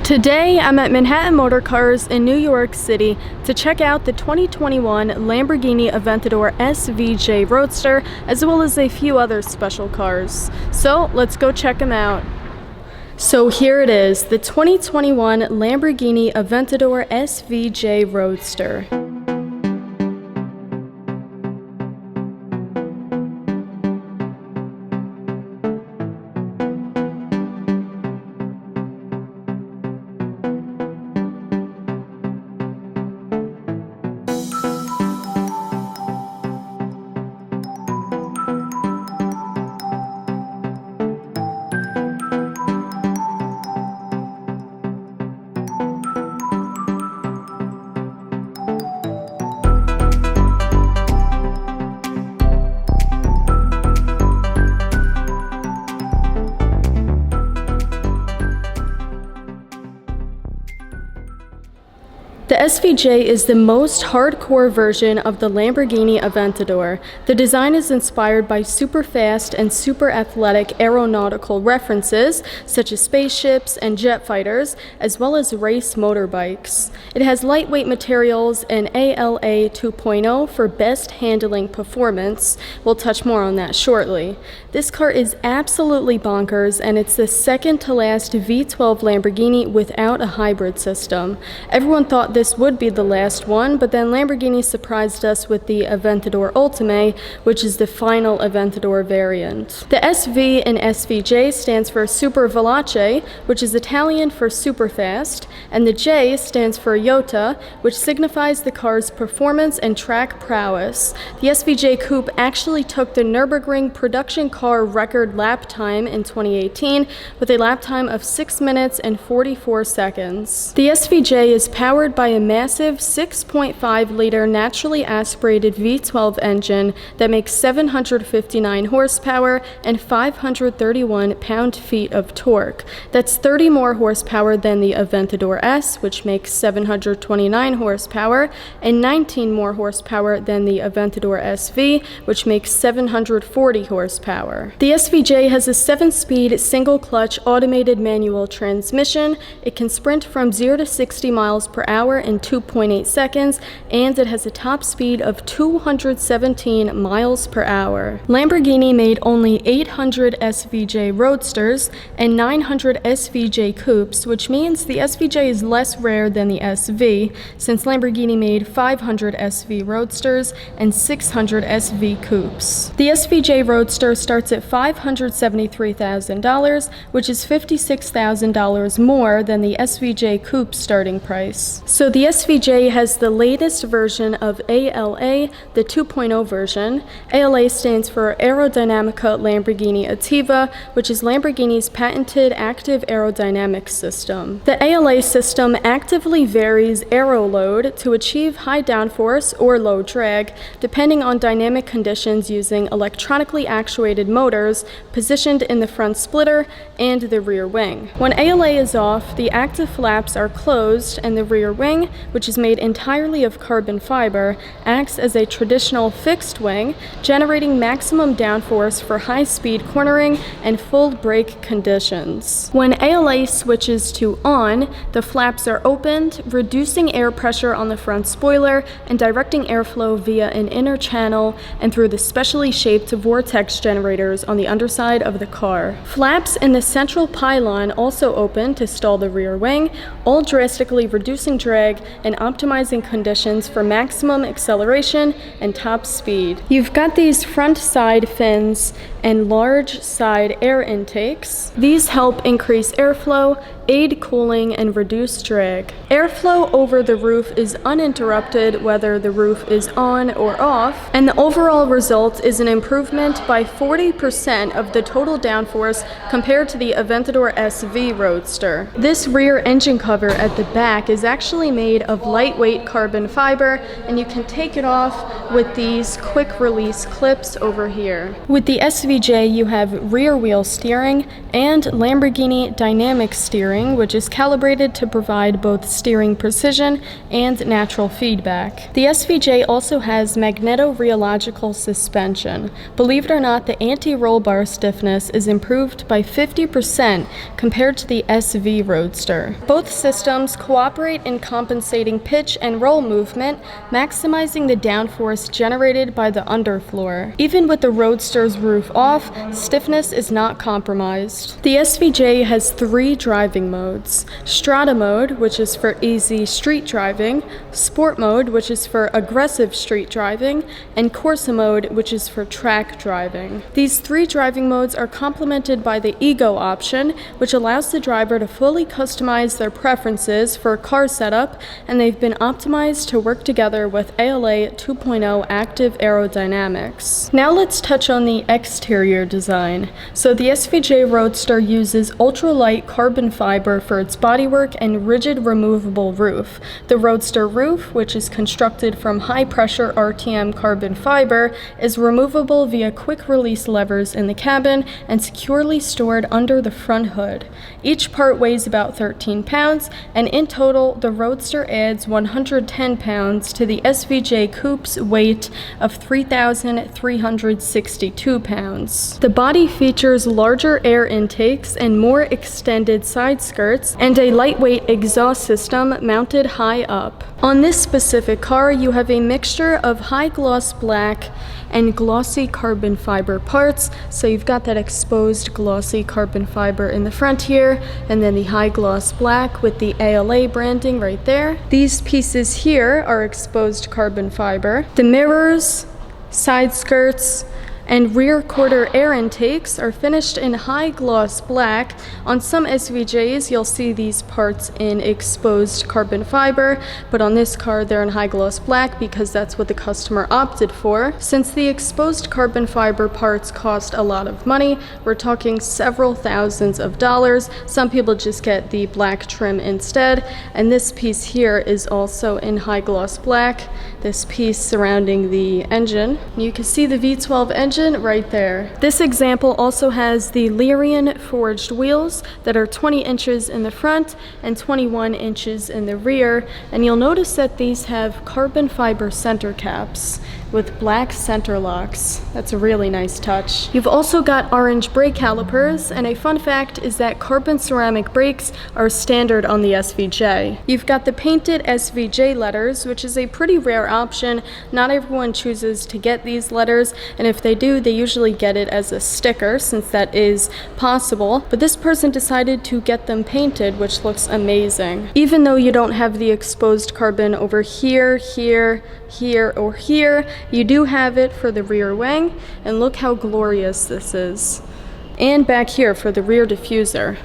Today I'm at Manhattan Motor Cars in New York City to check out the 2021 Lamborghini Aventador SVJ Roadster, as well as a few other special cars. So let's go check them out. So here it is, the 2021 Lamborghini Aventador SVJ Roadster. The SVJ is the most hardcore version of the Lamborghini Aventador. The design is inspired by super fast and super athletic aeronautical references, such as spaceships and jet fighters, as well as race motorbikes. It has lightweight materials and ALA 2.0 for best handling performance. We'll touch more on that shortly. This car is absolutely bonkers, and it's the second to last V12 Lamborghini without a hybrid system. Everyone thought this would be the last one, but then Lamborghini surprised us with the Aventador Ultime, which is the final Aventador variant. The SV in SVJ stands for Super Veloce, which is Italian for super fast, and the J stands for Jota, which signifies the car's performance and track prowess. The SVJ Coupe actually took the Nürburgring production car record lap time in 2018 with a lap time of 6 minutes and 44 seconds. The SVJ is powered by a massive 6.5-liter naturally aspirated V12 engine that makes 759 horsepower and 531 pound-feet of torque. That's 30 more horsepower than the Aventador S, which makes 729 horsepower, and 19 more horsepower than the Aventador SV, which makes 740 horsepower. The SVJ has a 7-speed single-clutch automated manual transmission. It can sprint from 0 to 60 miles per hour in 2.8 seconds, and it has a top speed of 217 miles per hour. Lamborghini made only 800 SVJ Roadsters and 900 SVJ Coupes, which means the SVJ is less rare than the SV, since Lamborghini made 500 SV Roadsters and 600 SV Coupes. The SVJ Roadster starts at $573,000, which is $56,000 more than the SVJ Coupe starting price. So the SVJ has the latest version of ALA, the 2.0 version. ALA stands for Aerodynamica Lamborghini Attiva, which is Lamborghini's patented active aerodynamics system. The ALA system actively varies aero load to achieve high downforce or low drag, depending on dynamic conditions using electronically actuated motors positioned in the front splitter and the rear wing. When ALA is off, the active flaps are closed, and the rear wing, which is made entirely of carbon fiber, acts as a traditional fixed wing, generating maximum downforce for high-speed cornering and full brake conditions. When ALA switches to on, the flaps are opened, reducing air pressure on the front spoiler and directing airflow via an inner channel and through the specially shaped vortex generators on the underside of the car. Flaps in the central pylon also open to stall the rear wing, all drastically reducing drag and optimizing conditions for maximum acceleration and top speed. You've got these front side fins and large side air intakes. These help increase airflow, aid cooling, and reduce drag. Airflow over the roof is uninterrupted whether the roof is on or off, and the overall result is an improvement by 40% of the total downforce compared to the Aventador SV Roadster. This rear engine cover at the back is actually made of lightweight carbon fiber, and you can take it off with these quick release clips over here. With the SVJ, you have rear wheel steering and Lamborghini dynamic steering, which is calibrated to provide both steering precision and natural feedback. The SVJ also has magneto-rheological suspension. Believe it or not, the anti-roll bar stiffness is improved by 50% compared to the SV Roadster. Both systems cooperate in compensating pitch and roll movement, maximizing the downforce generated by the underfloor. Even with the Roadster's roof off, stiffness is not compromised. The SVJ has 3 driving modes: Strada mode, which is for easy street driving, Sport mode, which is for aggressive street driving, and Corsa mode, which is for track driving. These 3 driving modes are complemented by the Ego option, which allows the driver to fully customize their preferences for car setup, and they've been optimized to work together with ALA 2.0 active aerodynamics. Now let's touch on the exterior design. So the SVJ Roadster uses ultralight carbon fiber for its bodywork and rigid removable roof. The Roadster roof, which is constructed from high-pressure RTM carbon fiber, is removable via quick-release levers in the cabin and securely stored under the front hood. Each part weighs about 13 pounds, and in total, the Roadster adds 110 pounds to the SVJ Coupe's weight of 3,362 pounds. The body features larger air intakes and more extended side skirts and a lightweight exhaust system mounted high up. On this specific car, you have a mixture of high gloss black and glossy carbon fiber parts. So you've got that exposed glossy carbon fiber in the front here, and then the high gloss black with the ALA branding right there. These pieces here are exposed carbon fiber. The mirrors, side skirts, and rear quarter air intakes are finished in high gloss black. On some SVJs, you'll see these parts in exposed carbon fiber, but on this car, they're in high gloss black because that's what the customer opted for. Since the exposed carbon fiber parts cost a lot of money, we're talking several thousands of dollars. Some people just get the black trim instead, and this piece here is also in high gloss black. This piece surrounding the engine. You can see the V12 engine right there. This example also has the Lyrian forged wheels that are 20 inches in the front and 21 inches in the rear, and you'll notice that these have carbon fiber center caps with black center locks. That's a really nice touch. You've also got orange brake calipers, and a fun fact is that carbon ceramic brakes are standard on the SVJ. You've got the painted SVJ letters, which is a pretty rare option. Not everyone chooses to get these letters, and if they do, they usually get it as a sticker since that is possible, but this person decided to get them painted, which looks amazing. Even though you don't have the exposed carbon over here, here, or here, you do have it for the rear wing, and look how glorious this is. And back here for the rear diffuser.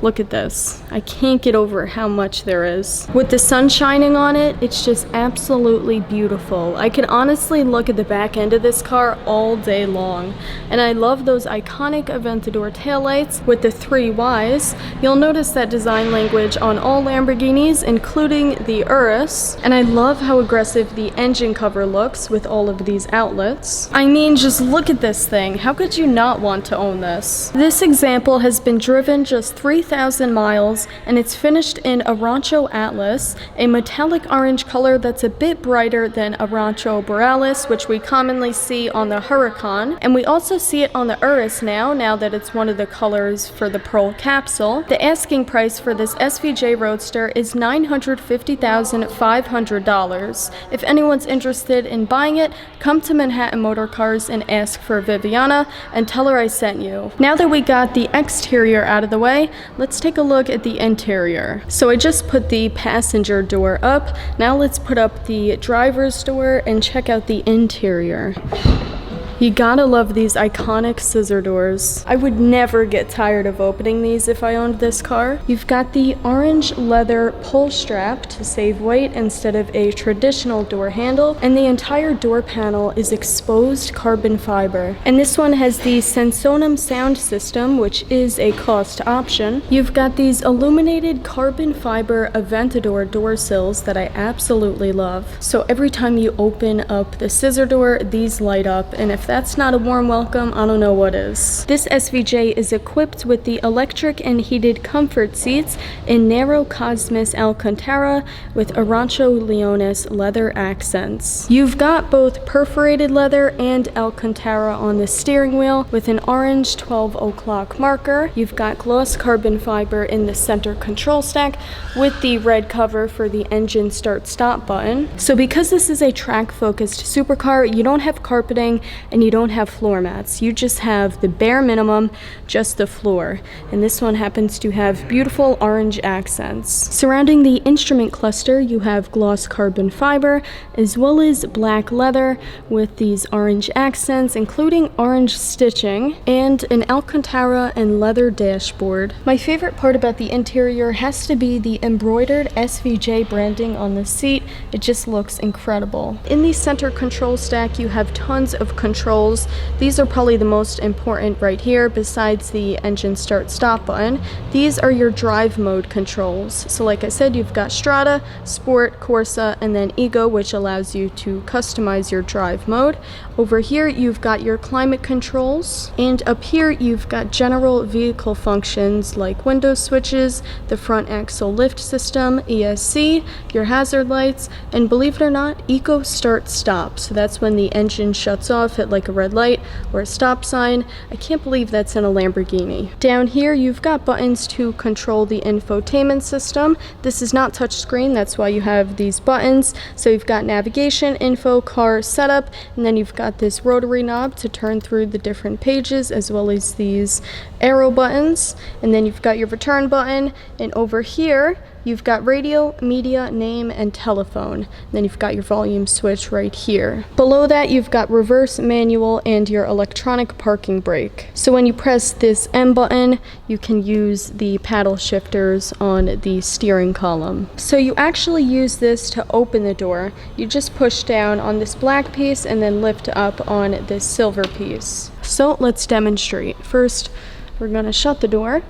Look at this. I can't get over how much there is. With the sun shining on it, it's just absolutely beautiful. I could honestly look at the back end of this car all day long. And I love those iconic Aventador taillights with the 3 Ys. You'll notice that design language on all Lamborghinis, including the Urus. And I love how aggressive the engine cover looks with all of these outlets. I mean, just look at this thing. How could you not want to own this? This example has been driven just 3,000 miles, and it's finished in a Rancho Atlas, a metallic orange color that's a bit brighter than a Rancho Borealis, which we commonly see on the Huracan, and we also see it on the Urus now that it's one of the colors for the Pearl capsule. The asking price for this SVJ Roadster is $950,500. If anyone's interested in buying it, come to Manhattan Motor Cars and ask for Viviana and tell her I sent you. Now that we got the exterior out of the way, let's take a look at the interior. So I just put the passenger door up. Now let's put up the driver's door and check out the interior. You gotta love these iconic scissor doors. I would never get tired of opening these if I owned this car. You've got the orange leather pull strap to save weight instead of a traditional door handle, and the entire door panel is exposed carbon fiber. And this one has the Sensonum sound system, which is a cost option. You've got these illuminated carbon fiber Aventador door sills that I absolutely love. So every time you open up the scissor door, these light up, and if that's not a warm welcome, I don't know what is. This SVJ is equipped with the electric and heated comfort seats in narrow Cosmos Alcantara with Arancho Leones leather accents. You've got both perforated leather and Alcantara on the steering wheel with an orange 12 o'clock marker. You've got gloss carbon fiber in the center control stack with the red cover for the engine start-stop button. So because this is a track-focused supercar, you don't have carpeting and you don't have floor mats. You just have the bare minimum, just the floor. And this one happens to have beautiful orange accents. Surrounding the instrument cluster, you have gloss carbon fiber as well as black leather with these orange accents, including orange stitching, and an Alcantara and leather dashboard. My favorite part about the interior has to be the embroidered SVJ branding on the seat. It just looks incredible. In the center control stack, you have tons of controls. These are probably the most important right here besides the engine start stop button. These are your drive mode controls. So like I said, you've got Strada, Sport, Corsa, and then Ego, which allows you to customize your drive mode. Over here, you've got your climate controls, and up here, you've got general vehicle functions like window switches, the front axle lift system, ESC, your hazard lights, and believe it or not, Eco Start Stop. So that's when the engine shuts off at like a red light or a stop sign. I can't believe that's in a Lamborghini. Down here, you've got buttons to control the infotainment system. This is not touchscreen, that's why you have these buttons. So you've got navigation, info, car setup, and then you've got this rotary knob to turn through the different pages, as well as these arrow buttons. And then you've got your return button, and over here, you've got radio, media, name, and telephone. Then you've got your volume switch right here. Below that, you've got reverse, manual, and your electronic parking brake. So when you press this M button, you can use the paddle shifters on the steering column. So you actually use this to open the door. You just push down on this black piece and then lift up on this silver piece. So let's demonstrate. First, we're gonna shut the door.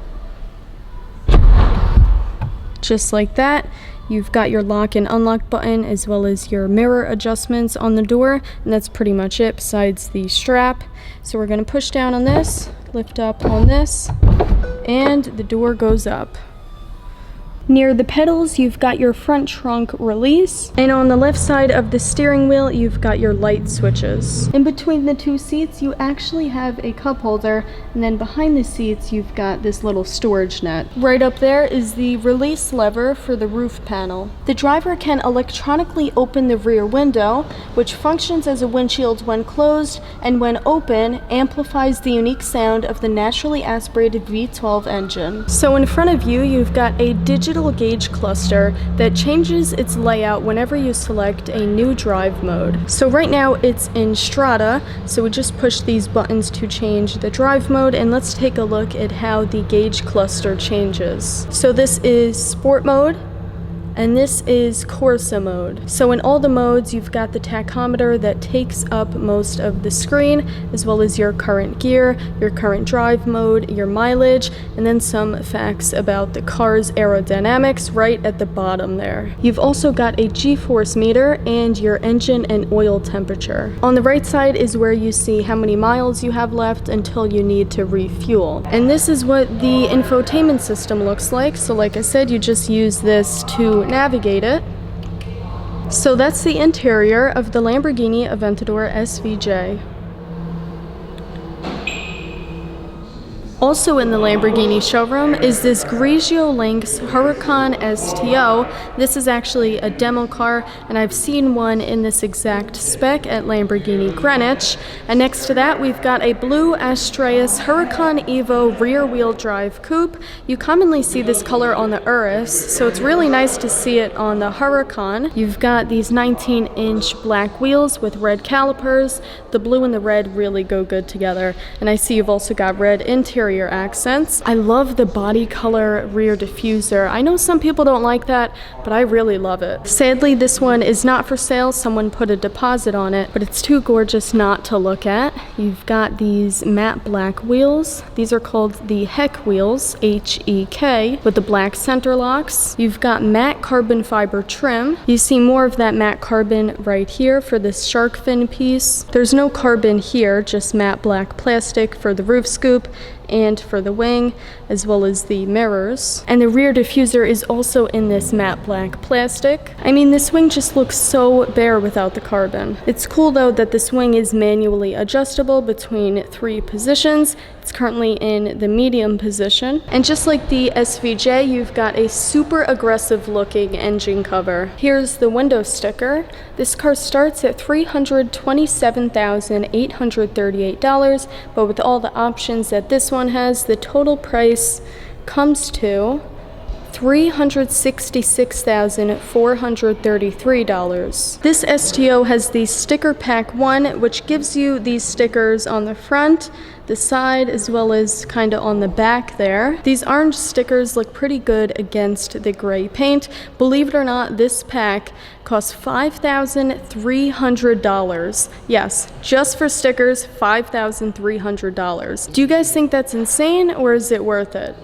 Just like that. You've got your lock and unlock button as well as your mirror adjustments on the door, and that's pretty much it besides the strap. So we're going to push down on this, lift up on this, and the door goes up. Near the pedals, you've got your front trunk release, and on the left side of the steering wheel, you've got your light switches. In between the two seats, you actually have a cup holder, and then behind the seats, you've got this little storage net. Right up there is the release lever for the roof panel. The driver can electronically open the rear window, which functions as a windshield when closed, and when open, amplifies the unique sound of the naturally aspirated V12 engine. So in front of you, you've got a digital gauge cluster that changes its layout whenever you select a new drive mode. So right now it's in Strada, so we just push these buttons to change the drive mode, and let's take a look at how the gauge cluster changes. So this is Sport mode, and this is Corsa mode. So in all the modes, you've got the tachometer that takes up most of the screen, as well as your current gear, your current drive mode, your mileage, and then some facts about the car's aerodynamics right at the bottom there. You've also got a G-force meter and your engine and oil temperature. On the right side is where you see how many miles you have left until you need to refuel. And this is what the infotainment system looks like. So like I said, you just use this to navigate it. So that's the interior of the Lamborghini Aventador SVJ. Also in the Lamborghini showroom is this Grigio Lynx Huracan STO. This is actually a demo car, and I've seen one in this exact spec at Lamborghini Greenwich. And next to that, we've got a blue Astraeus Huracan Evo rear-wheel drive coupe. You commonly see this color on the Urus, so it's really nice to see it on the Huracan. You've got these 19-inch black wheels with red calipers. The blue and the red really go good together. And I see you've also got red interior accents. I love the body color rear diffuser. I know some people don't like that, but I really love it. Sadly, this one is not for sale. Someone put a deposit on it, but it's too gorgeous not to look at. You've got these matte black wheels. These are called the Heck wheels, H-E-K, with the black center locks. You've got matte carbon fiber trim. You see more of that matte carbon right here for this shark fin piece. There's no carbon here, just matte black plastic for the roof scoop and for the wing, as well as the mirrors. And the rear diffuser is also in this matte black plastic. I mean, this wing just looks so bare without the carbon. It's cool though that this wing is manually adjustable between 3 positions. It's currently in the medium position. And just like the SVJ, you've got a super aggressive looking engine cover. Here's the window sticker. This car starts at $327,838, but with all the options that this one has, the total price comes to $366,433. This STO has the sticker pack 1, which gives you these stickers on the front, the side, as well as kind of on the back there. These orange stickers look pretty good against the gray paint. Believe it or not, this pack costs $5,300. Yes, just for stickers, $5,300. Do you guys think that's insane, or is it worth it?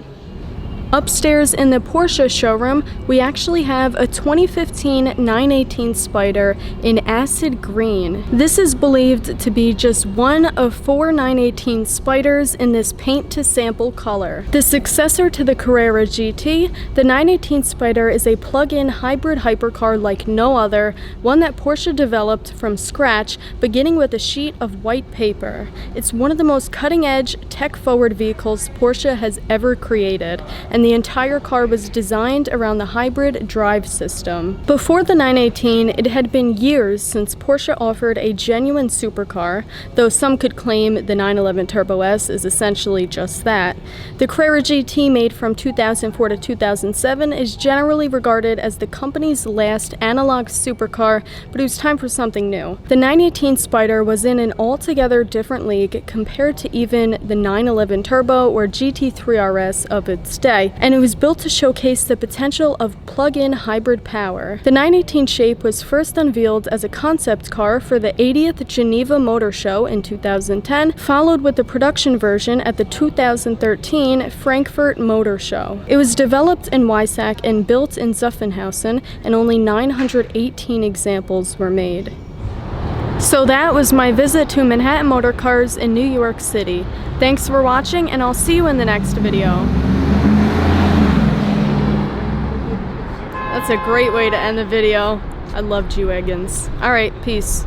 Upstairs in the Porsche showroom, we actually have a 2015 918 Spyder in acid green. This is believed to be just one of 4 918 Spyders in this paint to sample color. The successor to the Carrera GT, the 918 Spyder is a plug-in hybrid hypercar like no other, one that Porsche developed from scratch, beginning with a sheet of white paper. It's one of the most cutting-edge, tech-forward vehicles Porsche has ever created, and the entire car was designed around the hybrid drive system. Before the 918, it had been years since Porsche offered a genuine supercar, though some could claim the 911 Turbo S is essentially just that. The Carrera GT, made from 2004 to 2007, is generally regarded as the company's last analog supercar, but it was time for something new. The 918 Spyder was in an altogether different league compared to even the 911 Turbo or GT3 RS of its day, and it was built to showcase the potential of plug-in hybrid power. The 918 shape was first unveiled as a concept car for the 80th Geneva Motor Show in 2010, followed with the production version at the 2013 Frankfurt Motor Show. It was developed in Weissach and built in Zuffenhausen, and only 918 examples were made. So that was my visit to Manhattan Motor Cars in New York City. Thanks for watching, and I'll see you in the next video. That's a great way to end the video. I love G-Wagons. Alright, peace.